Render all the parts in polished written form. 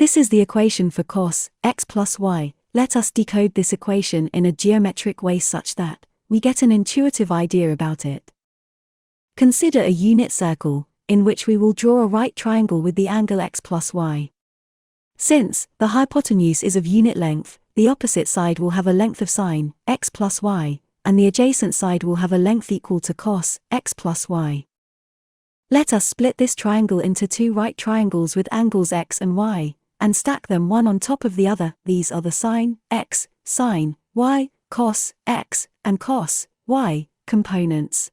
This is the equation for cos x plus y. Let us decode this equation in a geometric way such that we get an intuitive idea about it. Consider a unit circle, in which we will draw a right triangle with the angle x plus y. Since the hypotenuse is of unit length, the opposite side will have a length of sine x plus y, and the adjacent side will have a length equal to cos x plus y. Let us split this triangle into two right triangles with angles x and y, and stack them one on top of the other. These are the sine x, sine y, cos x, and cos y components.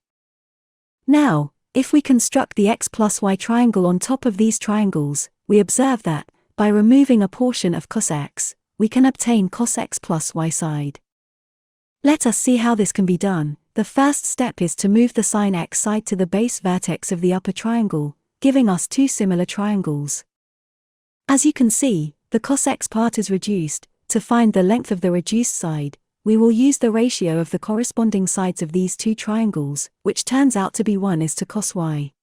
Now, if we construct the x plus y triangle on top of these triangles, we observe that, by removing a portion of cos x, we can obtain cos x plus y side. Let us see how this can be done. The first step is to move the sine x side to the base vertex of the upper triangle, giving us two similar triangles. As you can see, the cos x part is reduced. To find the length of the reduced side, we will use the ratio of the corresponding sides of these two triangles, which turns out to be 1 to cos y.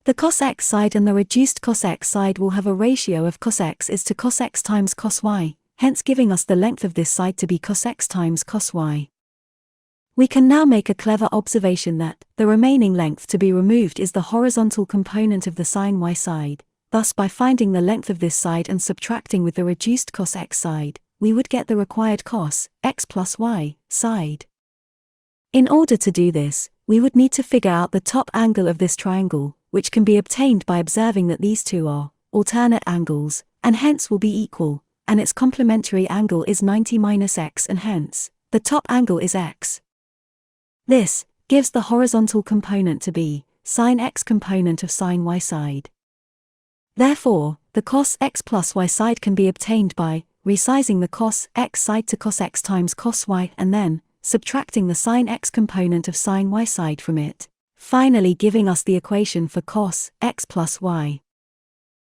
The cos x side and the reduced cos x side will have a ratio of cos x is to cos x times cos y, hence giving us the length of this side to be cos x times cos y. We can now make a clever observation that the remaining length to be removed is the horizontal component of the sine y side. Thus, by finding the length of this side and subtracting with the reduced cos x side, we would get the required cos x plus y side. In order to do this, we would need to figure out the top angle of this triangle, which can be obtained by observing that these two are alternate angles, and hence will be equal, and its complementary angle is 90 minus x, and hence, the top angle is x. This gives the horizontal component to be sine x component of sine y side. Therefore, the cos x plus y side can be obtained by resizing the cos x side to cos x times cos y and then subtracting the sine x component of sine y side from it, finally giving us the equation for cos x plus y.